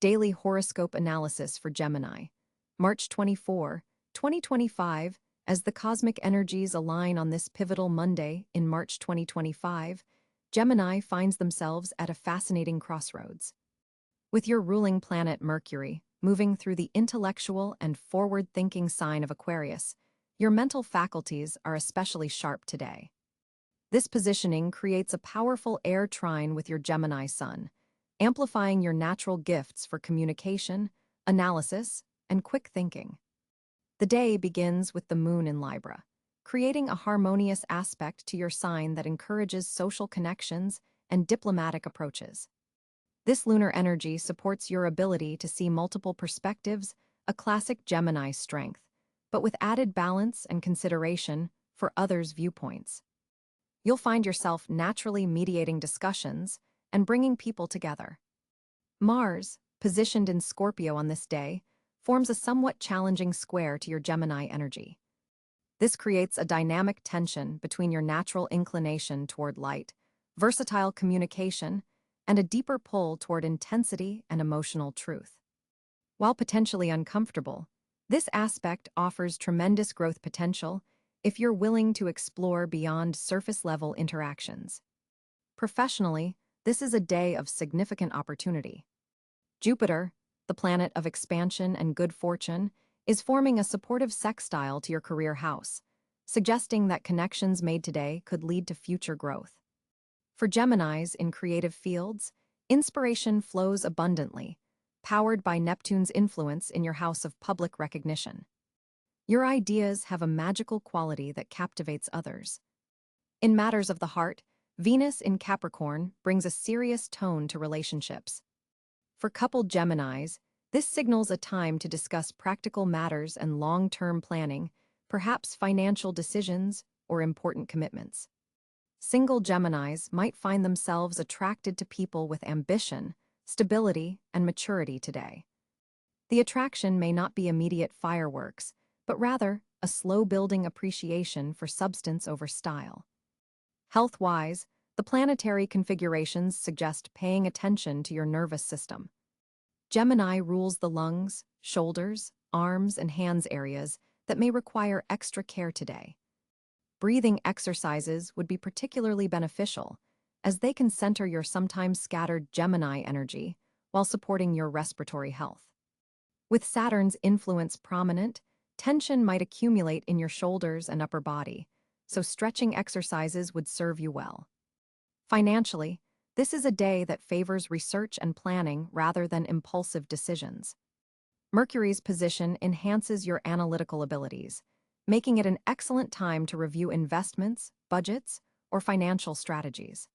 Daily Horoscope Analysis for Gemini, March 24, 2025. As the cosmic energies align on this pivotal Monday in March 2025, Gemini finds themselves at a fascinating crossroads. With your ruling planet Mercury moving through the intellectual and forward-thinking sign of Aquarius, your mental faculties are especially sharp today. This positioning creates a powerful air trine with your Gemini sun, amplifying your natural gifts for communication, analysis, and quick thinking. The day begins with the moon in Libra, creating a harmonious aspect to your sign that encourages social connections and diplomatic approaches. This lunar energy supports your ability to see multiple perspectives, a classic Gemini strength, but with added balance and consideration for others' viewpoints. You'll find yourself naturally mediating discussions and bringing people together. Mars, positioned in Scorpio on this day, forms a somewhat challenging square to your Gemini energy. This creates a dynamic tension between your natural inclination toward light, versatile communication, and a deeper pull toward intensity and emotional truth. While potentially uncomfortable, this aspect offers tremendous growth potential if you're willing to explore beyond surface-level interactions. Professionally, this is a day of significant opportunity. Jupiter, the planet of expansion and good fortune, is forming a supportive sextile to your career house, suggesting that connections made today could lead to future growth. For Geminis in creative fields, inspiration flows abundantly, powered by Neptune's influence in your house of public recognition. Your ideas have a magical quality that captivates others. In matters of the heart, Venus in Capricorn brings a serious tone to relationships. For coupled Geminis, this signals a time to discuss practical matters and long-term planning, perhaps financial decisions or important commitments. Single Geminis might find themselves attracted to people with ambition, stability, and maturity today. The attraction may not be immediate fireworks, but rather a slow-building appreciation for substance over style. Health-wise, the planetary configurations suggest paying attention to your nervous system. Gemini rules the lungs, shoulders, arms, and hands areas that may require extra care today. Breathing exercises would be particularly beneficial, as they can center your sometimes scattered Gemini energy while supporting your respiratory health. With Saturn's influence prominent, tension might accumulate in your shoulders and upper body, so stretching exercises would serve you well. Financially, this is a day that favors research and planning rather than impulsive decisions. Mercury's position enhances your analytical abilities, making it an excellent time to review investments, budgets, or financial strategies.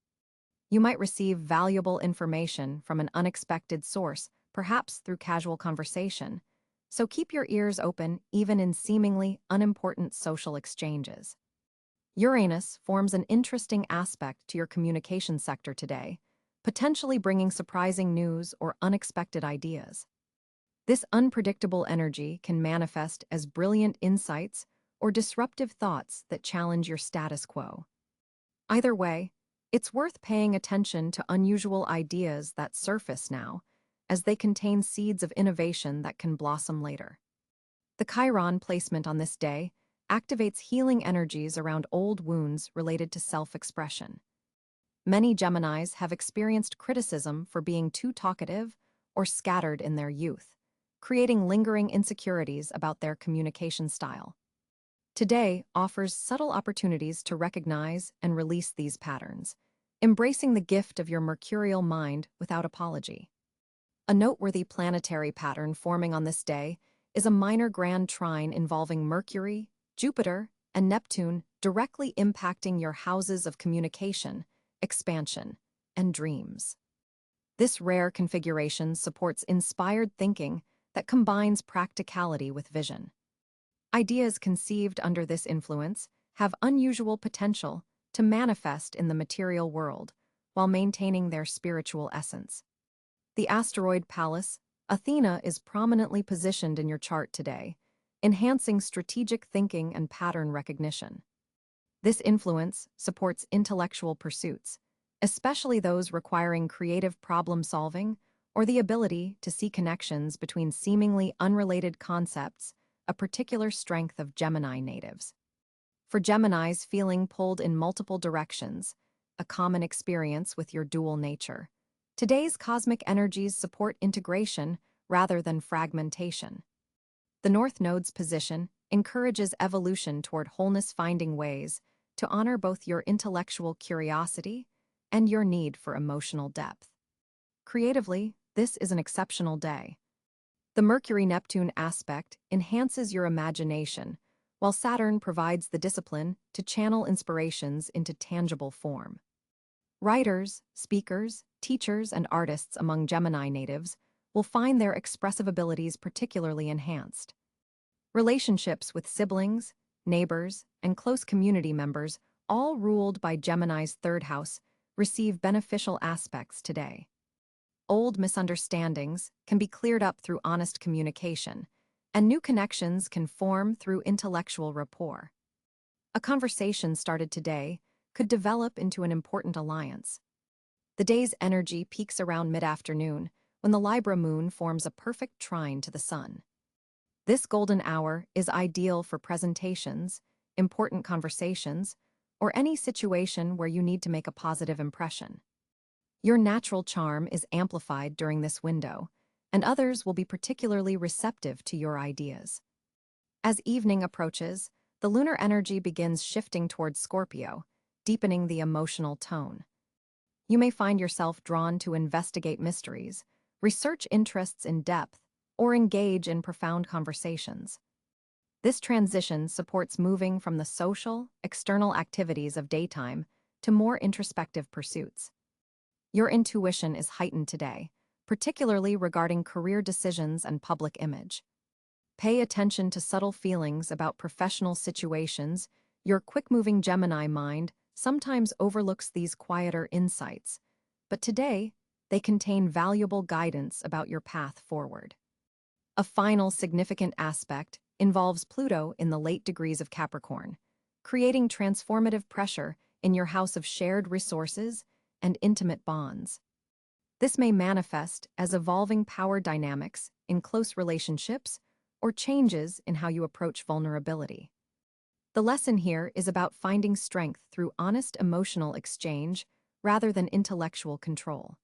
You might receive valuable information from an unexpected source, perhaps through casual conversation, so keep your ears open even in seemingly unimportant social exchanges. Uranus forms an interesting aspect to your communication sector today, potentially bringing surprising news or unexpected ideas. This unpredictable energy can manifest as brilliant insights or disruptive thoughts that challenge your status quo. Either way, it's worth paying attention to unusual ideas that surface now, as they contain seeds of innovation that can blossom later. The Chiron placement on this day activates healing energies around old wounds related to self-expression. Many Geminis have experienced criticism for being too talkative or scattered in their youth, creating lingering insecurities about their communication style. Today offers subtle opportunities to recognize and release these patterns, embracing the gift of your mercurial mind without apology. A noteworthy planetary pattern forming on this day is a minor grand trine involving Mercury, Jupiter, and Neptune directly impacting your houses of communication, expansion, and dreams. This rare configuration supports inspired thinking that combines practicality with vision. Ideas conceived under this influence have unusual potential to manifest in the material world while maintaining their spiritual essence. The asteroid Pallas, Athena, is prominently positioned in your chart today, enhancing strategic thinking and pattern recognition. This influence supports intellectual pursuits, especially those requiring creative problem-solving or the ability to see connections between seemingly unrelated concepts, a particular strength of Gemini natives. For Geminis feeling pulled in multiple directions, a common experience with your dual nature, today's cosmic energies support integration rather than fragmentation. The North Node's position encourages evolution toward wholeness, finding ways to honor both your intellectual curiosity and your need for emotional depth. Creatively, this is an exceptional day. The Mercury-Neptune aspect enhances your imagination, while Saturn provides the discipline to channel inspirations into tangible form. Writers, speakers, teachers, and artists among Gemini natives will find their expressive abilities particularly enhanced. Relationships with siblings, neighbors, and close community members, all ruled by Gemini's third house, receive beneficial aspects today. Old misunderstandings can be cleared up through honest communication, and new connections can form through intellectual rapport. A conversation started today could develop into an important alliance. The day's energy peaks around mid-afternoon when the Libra moon forms a perfect trine to the sun. This golden hour is ideal for presentations, important conversations, or any situation where you need to make a positive impression. Your natural charm is amplified during this window, and others will be particularly receptive to your ideas. As evening approaches, the lunar energy begins shifting towards Scorpio, deepening the emotional tone. You may find yourself drawn to investigate mysteries, research interests in depth, or engage in profound conversations. This transition supports moving from the social, external activities of daytime to more introspective pursuits. Your intuition is heightened today, particularly regarding career decisions and public image. Pay attention to subtle feelings about professional situations. Your quick-moving Gemini mind sometimes overlooks these quieter insights, but today they contain valuable guidance about your path forward. A final significant aspect involves Pluto in the late degrees of Capricorn, creating transformative pressure in your house of shared resources and intimate bonds. This may manifest as evolving power dynamics in close relationships or changes in how you approach vulnerability. The lesson here is about finding strength through honest emotional exchange rather than intellectual control.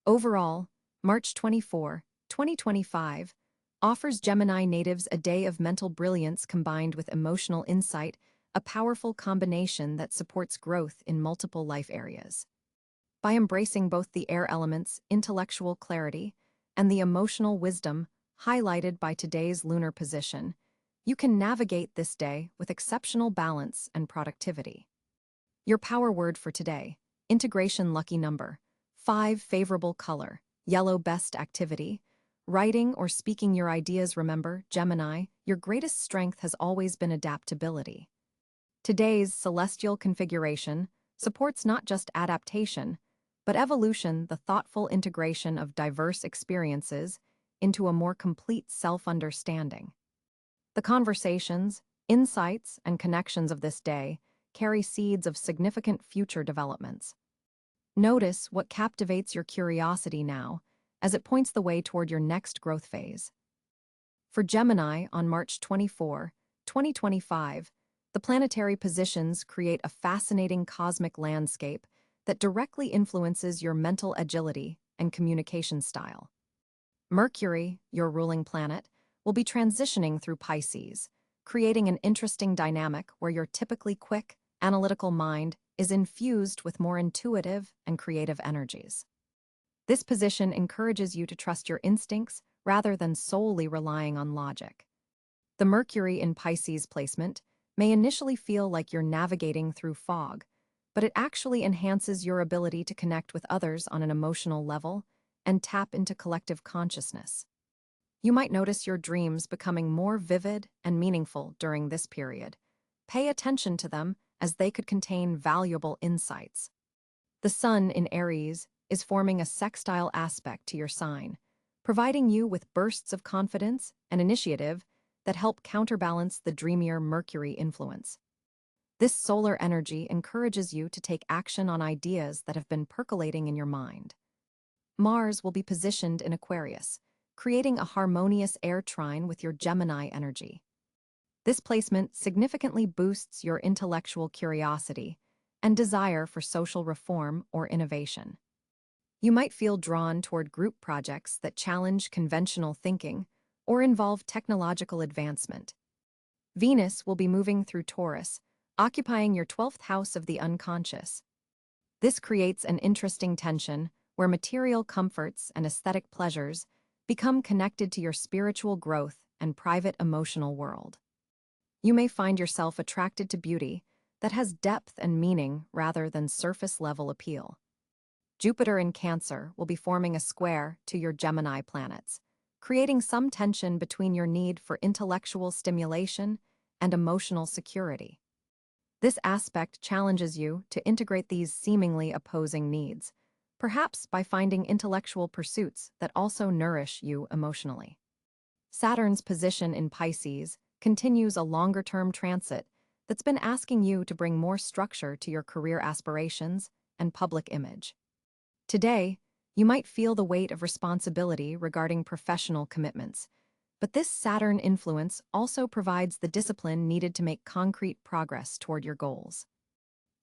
Overall, March 24, 2025, offers Gemini natives a day of mental brilliance combined with emotional insight, a powerful combination that supports growth in multiple life areas. By embracing both the air elements, intellectual clarity, and the emotional wisdom highlighted by today's lunar position, you can navigate this day with exceptional balance and productivity. Your power word for today: integration, lucky number 5, favorable color yellow, best activity writing or speaking your ideas. Remember, Gemini, your greatest strength has always been adaptability. Today's celestial configuration supports not just adaptation, but evolution, the thoughtful integration of diverse experiences into a more complete self-understanding. The conversations, insights, and connections of this day carry seeds of significant future developments. Notice what captivates your curiosity now, as it points the way toward your next growth phase. For Gemini, on March 24, 2025, the planetary positions create a fascinating cosmic landscape that directly influences your mental agility and communication style. Mercury, your ruling planet, will be transitioning through Pisces, creating an interesting dynamic where your typically quick, analytical mind is infused with more intuitive and creative energies. This position encourages you to trust your instincts rather than solely relying on logic. The Mercury in Pisces placement may initially feel like you're navigating through fog, but it actually enhances your ability to connect with others on an emotional level and tap into collective consciousness. You might notice your dreams becoming more vivid and meaningful during this period. Pay attention to them, as they could contain valuable insights. The Sun in Aries is forming a sextile aspect to your sign, providing you with bursts of confidence and initiative that help counterbalance the dreamier Mercury influence. This solar energy encourages you to take action on ideas that have been percolating in your mind. Mars will be positioned in Aquarius, creating a harmonious air trine with your Gemini energy. This placement significantly boosts your intellectual curiosity and desire for social reform or innovation. You might feel drawn toward group projects that challenge conventional thinking or involve technological advancement. Venus will be moving through Taurus, occupying your 12th house of the unconscious. This creates an interesting tension where material comforts and aesthetic pleasures become connected to your spiritual growth and private emotional world. You may find yourself attracted to beauty that has depth and meaning rather than surface-level appeal. Jupiter in Cáncer will be forming a square to your Gemini planets, creating some tension between your need for intellectual stimulation and emotional security. This aspect challenges you to integrate these seemingly opposing needs, perhaps by finding intellectual pursuits that also nourish you emotionally. Saturn's position in Pisces continues a longer-term transit that's been asking you to bring more structure to your career aspirations and public image. Today, you might feel the weight of responsibility regarding professional commitments, but this Saturn influence also provides the discipline needed to make concrete progress toward your goals.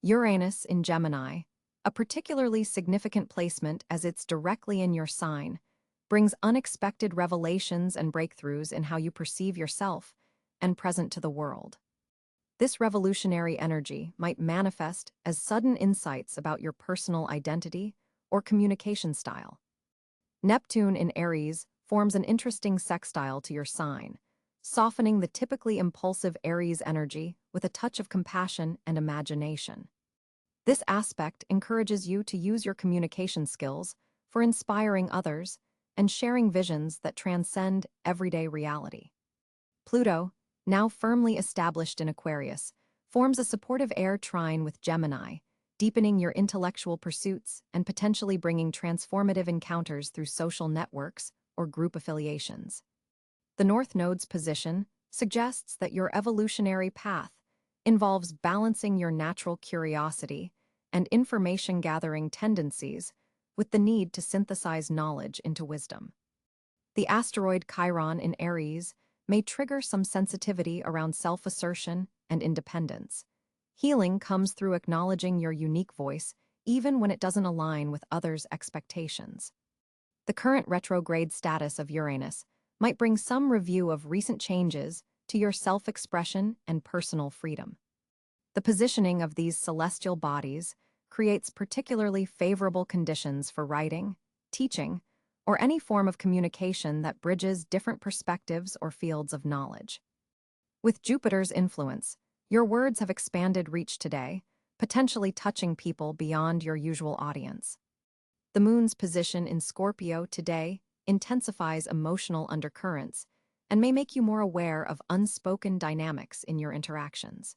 Uranus in Gemini, a particularly significant placement as it's directly in your sign, brings unexpected revelations and breakthroughs in how you perceive yourself and present to the world. This revolutionary energy might manifest as sudden insights about your personal identity or communication style. Neptune in Aries forms an interesting sextile to your sign, softening the typically impulsive Aries energy with a touch of compassion and imagination. This aspect encourages you to use your communication skills for inspiring others and sharing visions that transcend everyday reality. Pluto, now firmly established in Aquarius, forms a supportive air trine with Gemini, deepening your intellectual pursuits and potentially bringing transformative encounters through social networks or group affiliations. The North Node's position suggests that your evolutionary path involves balancing your natural curiosity and information-gathering tendencies with the need to synthesize knowledge into wisdom. The asteroid Chiron in Aries may trigger some sensitivity around self-assertion and independence. Healing comes through acknowledging your unique voice, even when it doesn't align with others' expectations. The current retrograde status of Uranus might bring some review of recent changes to your self-expression and personal freedom. The positioning of these celestial bodies creates particularly favorable conditions for writing, teaching, or any form of communication that bridges different perspectives or fields of knowledge. With Jupiter's influence, your words have expanded reach today, potentially touching people beyond your usual audience. The moon's position in Scorpio today intensifies emotional undercurrents and may make you more aware of unspoken dynamics in your interactions.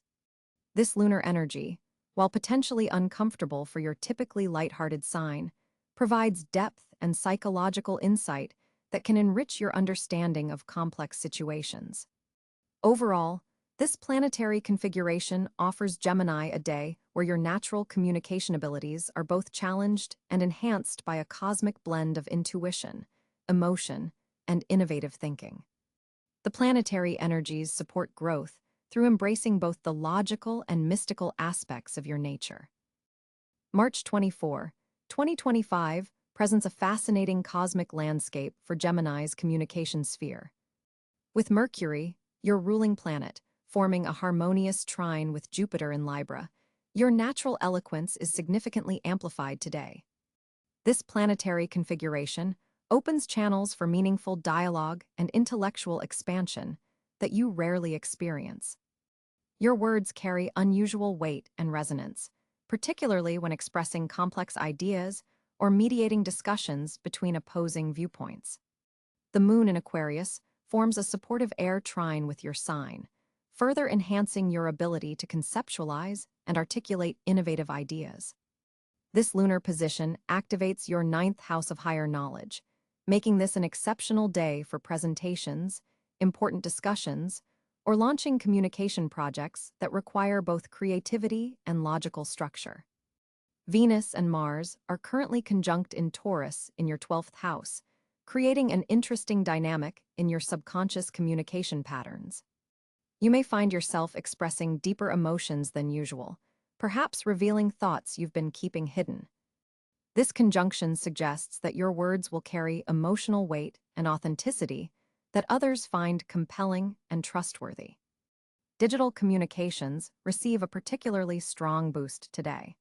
This lunar energy, while potentially uncomfortable for your typically lighthearted sign, provides depth and psychological insight that can enrich your understanding of complex situations. Overall, this planetary configuration offers Gemini a day where your natural communication abilities are both challenged and enhanced by a cosmic blend of intuition, emotion, and innovative thinking. The planetary energies support growth through embracing both the logical and mystical aspects of your nature. March 24, 2025 presents a fascinating cosmic landscape for Gemini's communication sphere. With Mercury, your ruling planet, forming a harmonious trine with Jupiter in Libra, your natural eloquence is significantly amplified today. This planetary configuration opens channels for meaningful dialogue and intellectual expansion that you rarely experience. Your words carry unusual weight and resonance, particularly when expressing complex ideas or mediating discussions between opposing viewpoints. The moon in Aquarius forms a supportive air trine with your sign, further enhancing your ability to conceptualize and articulate innovative ideas. This lunar position activates your 9th house of higher knowledge, making this an exceptional day for presentations, important discussions, or launching communication projects that require both creativity and logical structure. Venus and Mars are currently conjunct in Taurus in your 12th house, creating an interesting dynamic in your subconscious communication patterns. You may find yourself expressing deeper emotions than usual, perhaps revealing thoughts you've been keeping hidden. This conjunction suggests that your words will carry emotional weight and authenticity that others find compelling and trustworthy. Digital communications receive a particularly strong boost today.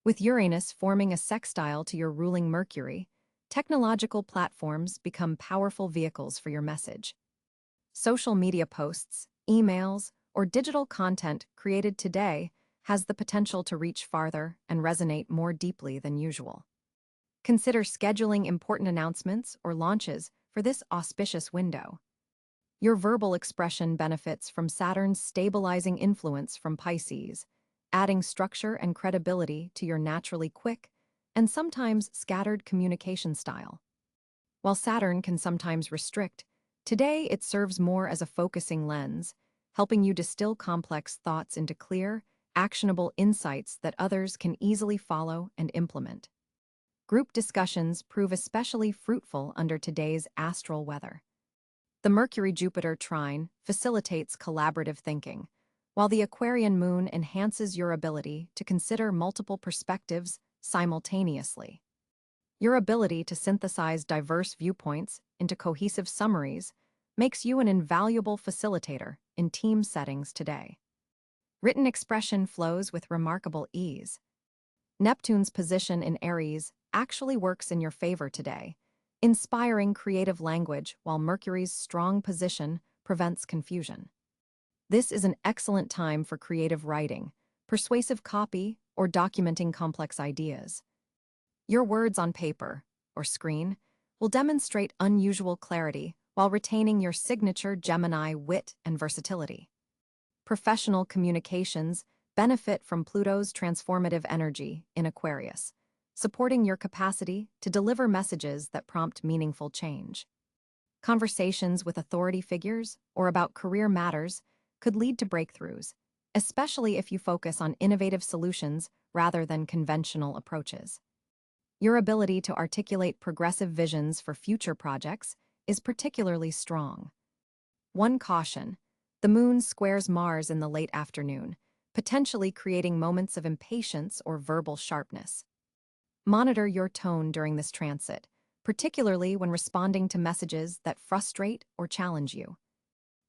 With Uranus forming a sextile to your ruling Mercury, technological platforms become powerful vehicles for your message. Social media posts, emails, or digital content created today has the potential to reach farther and resonate more deeply than usual. Consider scheduling important announcements or launches for this auspicious window. Your verbal expression benefits from Saturn's stabilizing influence from Pisces, adding structure and credibility to your naturally quick and sometimes scattered communication style. While Saturn can sometimes restrict, today it serves more as a focusing lens, helping you distill complex thoughts into clear, actionable insights that others can easily follow and implement. Group discussions prove especially fruitful under today's astral weather. The Mercury-Jupiter trine facilitates collaborative thinking, while the Aquarian moon enhances your ability to consider multiple perspectives simultaneously. Your ability to synthesize diverse viewpoints into cohesive summaries makes you an invaluable facilitator in team settings today. Written expression flows with remarkable ease. Neptune's position in Aries actually works in your favor today, inspiring creative language while Mercury's strong position prevents confusion. This is an excellent time for creative writing, persuasive copy, or documenting complex ideas. Your words on paper, or screen, will demonstrate unusual clarity while retaining your signature Gemini wit and versatility. Professional communications benefit from Pluto's transformative energy in Aquarius, supporting your capacity to deliver messages that prompt meaningful change. Conversations with authority figures or about career matters could lead to breakthroughs, especially if you focus on innovative solutions rather than conventional approaches. Your ability to articulate progressive visions for future projects is particularly strong. One caution: the moon squares Mars in the late afternoon, potentially creating moments of impatience or verbal sharpness. Monitor your tone during this transit, particularly when responding to messages that frustrate or challenge you.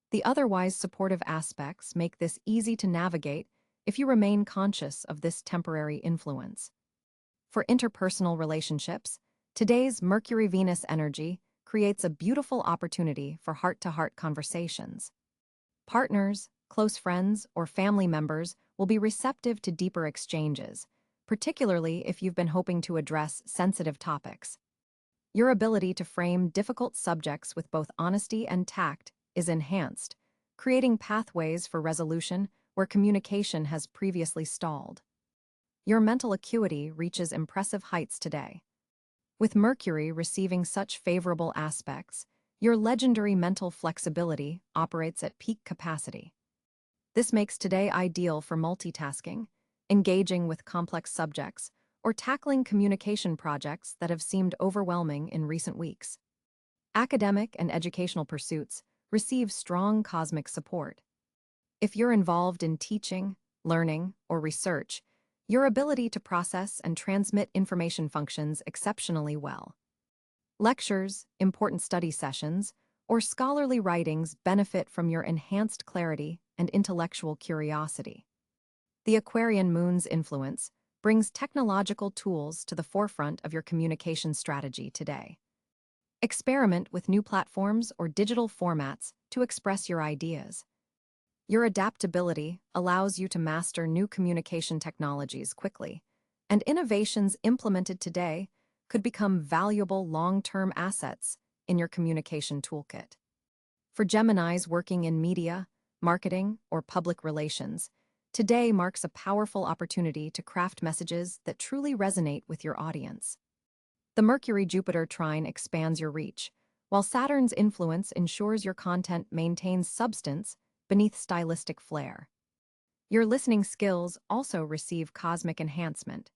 The otherwise supportive aspects make this easy to navigate if you remain conscious of this temporary influence. For interpersonal relationships, today's Mercury-Venus energy creates a beautiful opportunity for heart-to-heart conversations. Partners, close friends, or family members will be receptive to deeper exchanges, particularly if you've been hoping to address sensitive topics. Your ability to frame difficult subjects with both honesty and tact is enhanced, creating pathways for resolution where communication has previously stalled. Your mental acuity reaches impressive heights today. With Mercury receiving such favorable aspects, your legendary mental flexibility operates at peak capacity. This makes today ideal for multitasking, engaging with complex subjects, or tackling communication projects that have seemed overwhelming in recent weeks. Academic and educational pursuits receive strong cosmic support. If you're involved in teaching, learning, or research, your ability to process and transmit information functions exceptionally well. Lectures, important study sessions, or scholarly writings benefit from your enhanced clarity and intellectual curiosity. The Aquarian moon's influence brings technological tools to the forefront of your communication strategy today. Experiment with new platforms or digital formats to express your ideas. Your adaptability allows you to master new communication technologies quickly, and innovations implemented today could become valuable long-term assets in your communication toolkit. For Geminis working in media, marketing, or public relations, today marks a powerful opportunity to craft messages that truly resonate with your audience. The Mercury-Jupiter trine expands your reach, while Saturn's influence ensures your content maintains substance beneath stylistic flair. Your listening skills also receive cosmic enhancement,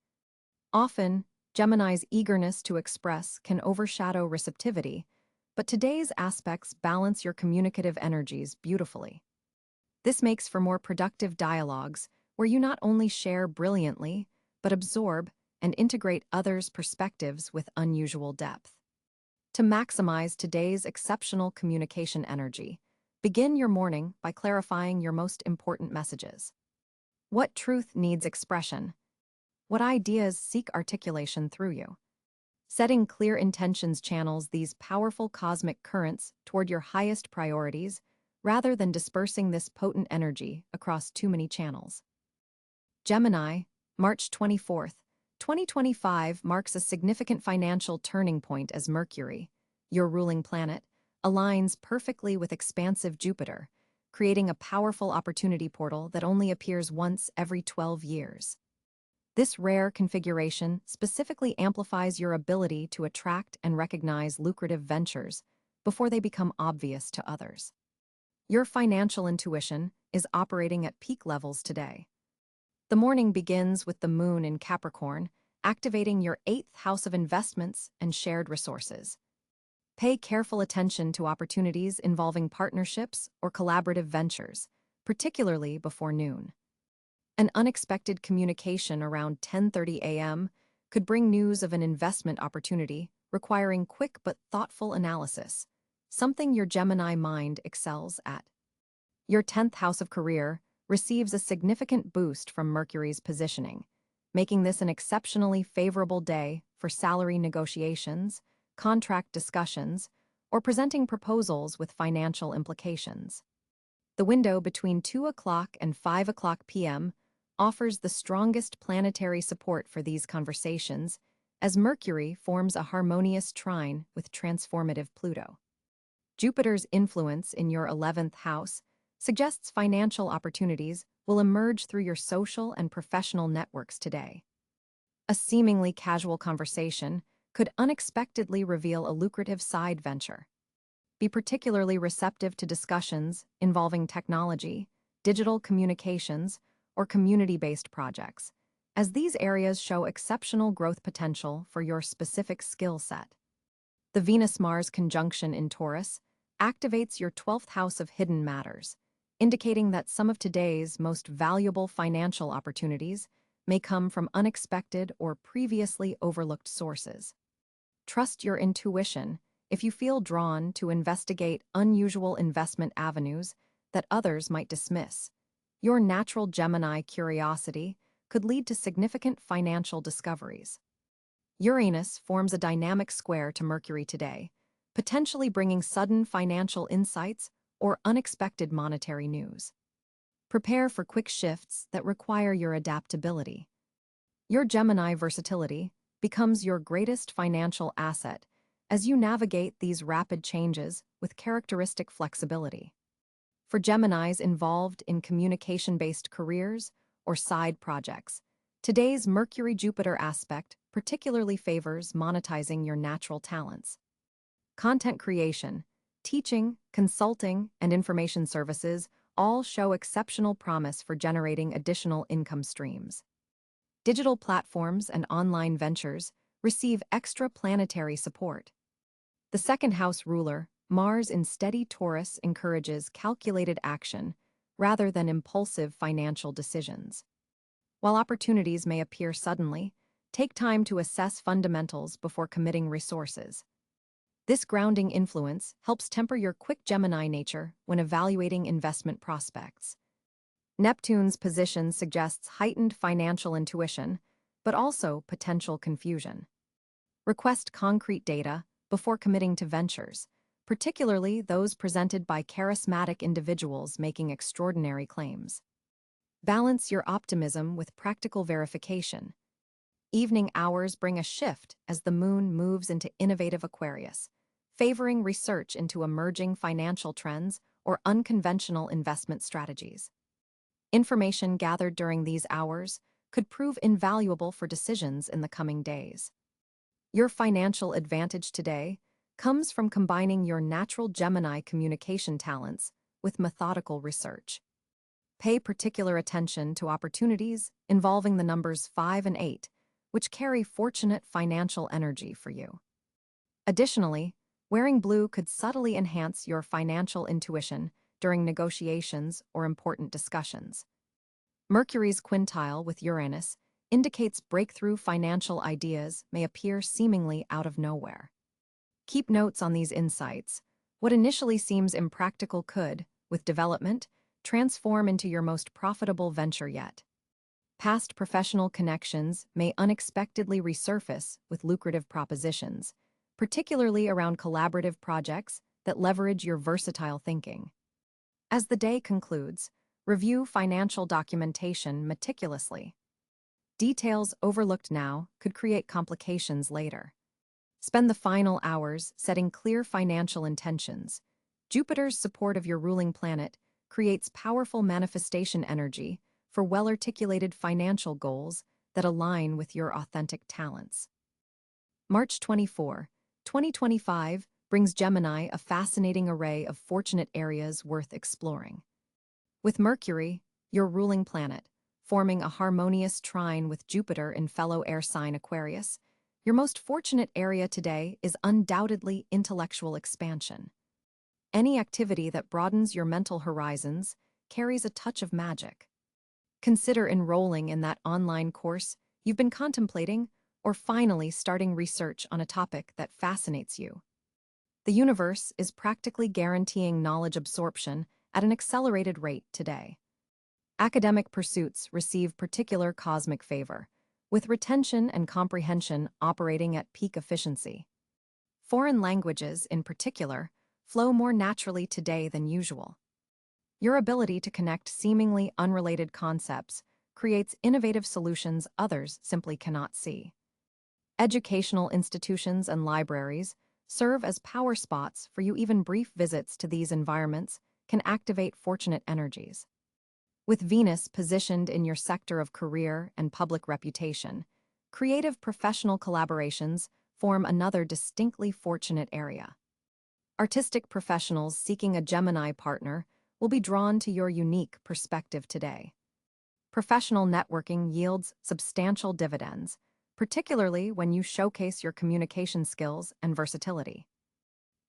Often, Gemini's eagerness to express can overshadow receptivity, but today's aspects balance your communicative energies beautifully. This makes for more productive dialogues where you not only share brilliantly, but absorb and integrate others' perspectives with unusual depth. To maximize today's exceptional communication energy, begin your morning by clarifying your most important messages. What truth needs expression? What ideas seek articulation through you? Setting clear intentions channels these powerful cosmic currents toward your highest priorities rather than dispersing this potent energy across too many channels. Gemini, March 24th, 2025 marks a significant financial turning point as Mercury, your ruling planet, aligns perfectly with expansive Jupiter, creating a powerful opportunity portal that only appears once every 12 years. This rare configuration specifically amplifies your ability to attract and recognize lucrative ventures before they become obvious to others. Your financial intuition is operating at peak levels today. The morning begins with the moon in Capricorn, activating your 8th house of investments and shared resources. Pay careful attention to opportunities involving partnerships or collaborative ventures, particularly before noon. An unexpected communication around 10:30 a.m. could bring news of an investment opportunity requiring quick but thoughtful analysis, something your Gemini mind excels at. Your 10th house of career receives a significant boost from Mercury's positioning, making this an exceptionally favorable day for salary negotiations, contract discussions, or presenting proposals with financial implications. The window between 2 o'clock and 5 o'clock p.m. offers the strongest planetary support for these conversations, as Mercury forms a harmonious trine with transformative Pluto. Jupiter's influence in your 11th house suggests financial opportunities will emerge through your social and professional networks today. A seemingly casual conversation could unexpectedly reveal a lucrative side venture. Be particularly receptive to discussions involving technology, digital communications, or community-based projects, as these areas show exceptional growth potential for your specific skill set. The Venus-Mars conjunction in Taurus activates your 12th house of hidden matters, indicating that some of today's most valuable financial opportunities may come from unexpected or previously overlooked sources. Trust your intuition if you feel drawn to investigate unusual investment avenues that others might dismiss. Your natural Gemini curiosity could lead to significant financial discoveries. Uranus forms a dynamic square to Mercury today, potentially bringing sudden financial insights or unexpected monetary news. Prepare for quick shifts that require your adaptability. Your Gemini versatility becomes your greatest financial asset as you navigate these rapid changes with characteristic flexibility. For Geminis involved in communication-based careers or side projects, today's Mercury-Jupiter aspect particularly favors monetizing your natural talents. Content creation, teaching, consulting, and information services all show exceptional promise for generating additional income streams. Digital platforms and online ventures receive extra planetary support. The second house ruler, Mars in steady Taurus, encourages calculated action rather than impulsive financial decisions. While opportunities may appear suddenly, take time to assess fundamentals before committing resources. This grounding influence helps temper your quick Gemini nature when evaluating investment prospects. Neptune's position suggests heightened financial intuition, but also potential confusion. Request concrete data before committing to ventures, particularly those presented by charismatic individuals making extraordinary claims. Balance your optimism with practical verification. Evening hours bring a shift as the moon moves into innovative Aquarius, favoring research into emerging financial trends or unconventional investment strategies. Information gathered during these hours could prove invaluable for decisions in the coming days. Your financial advantage today comes from combining your natural Gemini communication talents with methodical research. Pay particular attention to opportunities involving the numbers 5 and 8, which carry fortunate financial energy for you. Additionally, wearing blue could subtly enhance your financial intuition during negotiations or important discussions. Mercury's quintile with Uranus indicates breakthrough financial ideas may appear seemingly out of nowhere. Keep notes on these insights. What initially seems impractical could, with development, transform into your most profitable venture yet. Past professional connections may unexpectedly resurface with lucrative propositions, particularly around collaborative projects that leverage your versatile thinking. As the day concludes, review financial documentation meticulously. Details overlooked now could create complications later. Spend the final hours setting clear financial intentions. Jupiter's support of your ruling planet creates powerful manifestation energy for well-articulated financial goals that align with your authentic talents. March 24, 2025 brings Gemini a fascinating array of fortunate areas worth exploring. With Mercury, your ruling planet, forming a harmonious trine with Jupiter in fellow air sign Aquarius, your most fortunate area today is undoubtedly intellectual expansion. Any activity that broadens your mental horizons carries a touch of magic. Consider enrolling in that online course you've been contemplating, or finally starting research on a topic that fascinates you. The universe is practically guaranteeing knowledge absorption at an accelerated rate today. Academic pursuits receive particular cosmic favor, with retention and comprehension operating at peak efficiency. Foreign languages, in particular, flow more naturally today than usual. Your ability to connect seemingly unrelated concepts creates innovative solutions others simply cannot see. Educational institutions and libraries serve as power spots for you. Even brief visits to these environments can activate fortunate energies. With Venus positioned in your sector of career and public reputation, creative professional collaborations form another distinctly fortunate area. Artistic professionals seeking a Gemini partner will be drawn to your unique perspective today. Professional networking yields substantial dividends, particularly when you showcase your communication skills and versatility.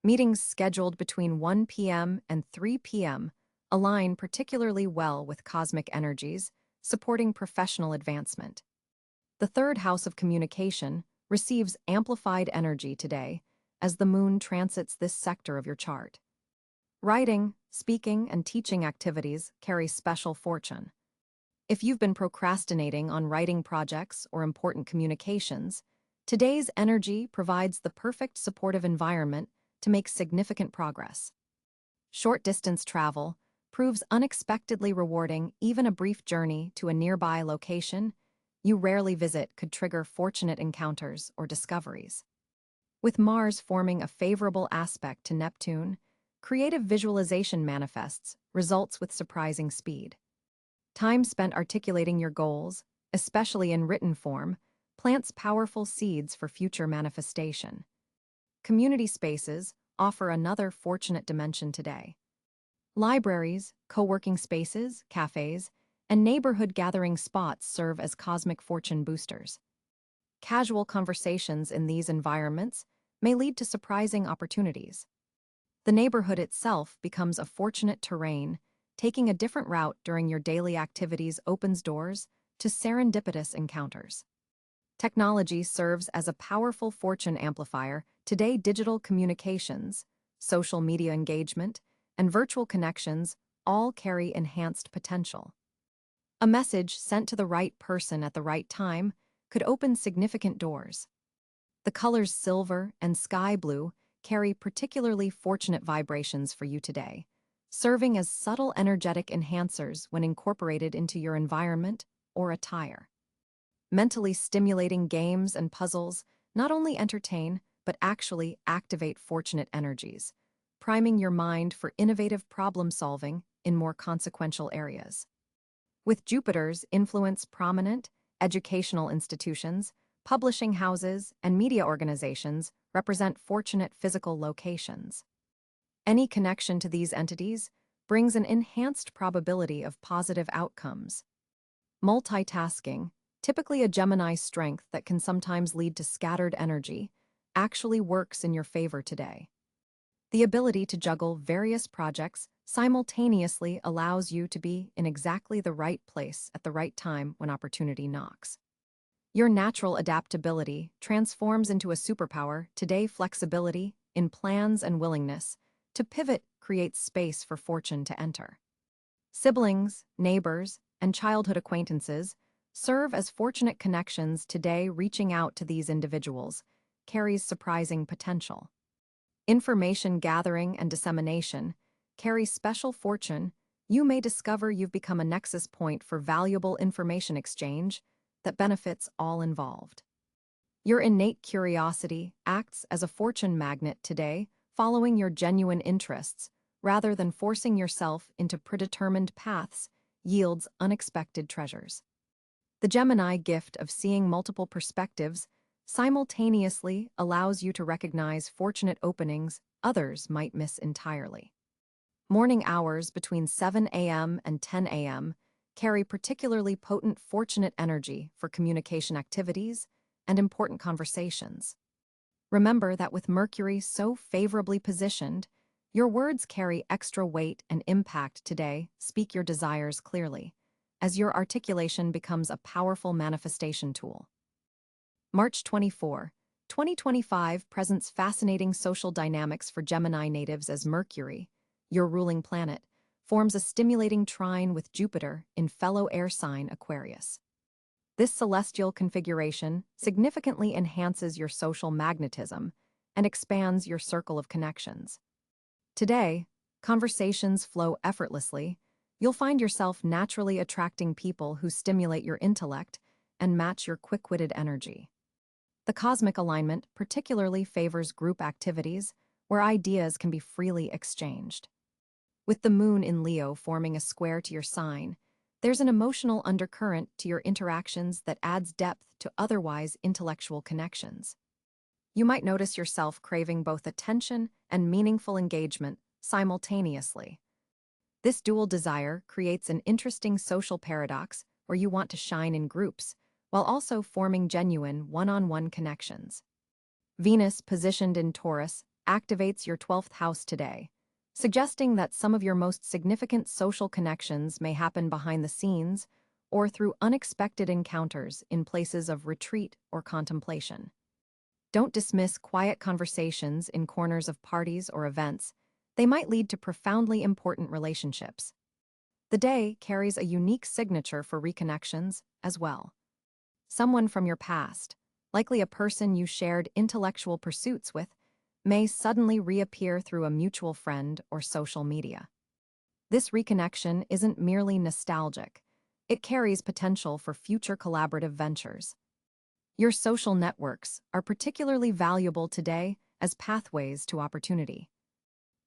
Meetings scheduled between 1 p.m. and 3 p.m. align particularly well with cosmic energies, supporting professional advancement. The third house of communication receives amplified energy today as the moon transits this sector of your chart. Writing, speaking, and teaching activities carry special fortune. If you've been procrastinating on writing projects or important communications, today's energy provides the perfect supportive environment to make significant progress. Short-distance travel proves unexpectedly rewarding. Even a brief journey to a nearby location you rarely visit could trigger fortunate encounters or discoveries. With Mars forming a favorable aspect to Neptune, creative visualization manifests results with surprising speed. Time spent articulating your goals, especially in written form, plants powerful seeds for future manifestation. Community spaces offer another fortunate dimension today. Libraries, co-working spaces, cafes, and neighborhood gathering spots serve as cosmic fortune boosters. Casual conversations in these environments may lead to surprising opportunities. The neighborhood itself becomes a fortunate terrain. Taking a different route during your daily activities opens doors to serendipitous encounters. Technology serves as a powerful fortune amplifier. Today, digital communications, social media engagement, and virtual connections all carry enhanced potential. A message sent to the right person at the right time could open significant doors. The colors silver and sky blue carry particularly fortunate vibrations for you today, serving as subtle energetic enhancers when incorporated into your environment or attire. Mentally stimulating games and puzzles not only entertain but actually activate fortunate energies, priming your mind for innovative problem-solving in more consequential areas. With Jupiter's influence prominent, educational institutions, publishing houses, and media organizations represent fortunate physical locations. Any connection to these entities brings an enhanced probability of positive outcomes. Multitasking, typically a Gemini strength that can sometimes lead to scattered energy, actually works in your favor today. The ability to juggle various projects simultaneously allows you to be in exactly the right place at the right time when opportunity knocks. Your natural adaptability transforms into a superpower today. Flexibility in plans and willingness to pivot creates space for fortune to enter. Siblings, neighbors, and childhood acquaintances serve as fortunate connections today. Reaching out to these individuals carries surprising potential. Information gathering and dissemination carry special fortune. You may discover you've become a nexus point for valuable information exchange that benefits all involved. Your innate curiosity acts as a fortune magnet today, following your genuine interests, rather than forcing yourself into predetermined paths, yields unexpected treasures. The Gemini gift of seeing multiple perspectives simultaneously allows you to recognize fortunate openings others might miss entirely. Morning hours between 7 a.m. and 10 a.m. carry particularly potent fortunate energy for communication activities and important conversations. Remember that with Mercury so favorably positioned, your words carry extra weight and impact today. Speak your desires clearly, as your articulation becomes a powerful manifestation tool. March 24, 2025 presents fascinating social dynamics for Gemini natives as Mercury, your ruling planet, forms a stimulating trine with Jupiter in fellow air sign Aquarius. This celestial configuration significantly enhances your social magnetism and expands your circle of connections. Today, conversations flow effortlessly. You'll find yourself naturally attracting people who stimulate your intellect and match your quick-witted energy. The cosmic alignment particularly favors group activities where ideas can be freely exchanged. With the moon in Leo forming a square to your sign, there's an emotional undercurrent to your interactions that adds depth to otherwise intellectual connections. You might notice yourself craving both attention and meaningful engagement simultaneously. This dual desire creates an interesting social paradox where you want to shine in groups, while also forming genuine one-on-one connections. Venus, positioned in Taurus, activates your 12th house today, suggesting that some of your most significant social connections may happen behind the scenes or through unexpected encounters in places of retreat or contemplation. Don't dismiss quiet conversations in corners of parties or events. They might lead to profoundly important relationships. The day carries a unique signature for reconnections as well. Someone from your past, likely a person you shared intellectual pursuits with, may suddenly reappear through a mutual friend or social media. This reconnection isn't merely nostalgic. It carries potential for future collaborative ventures. Your social networks are particularly valuable today as pathways to opportunity.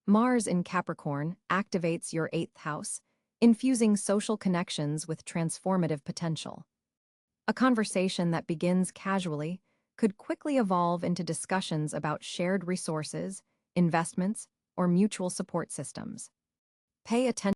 Mars in Capricorn activates your 8th house, infusing social connections with transformative potential. A conversation that begins casually could quickly evolve into discussions about shared resources, investments, or mutual support systems. Pay attention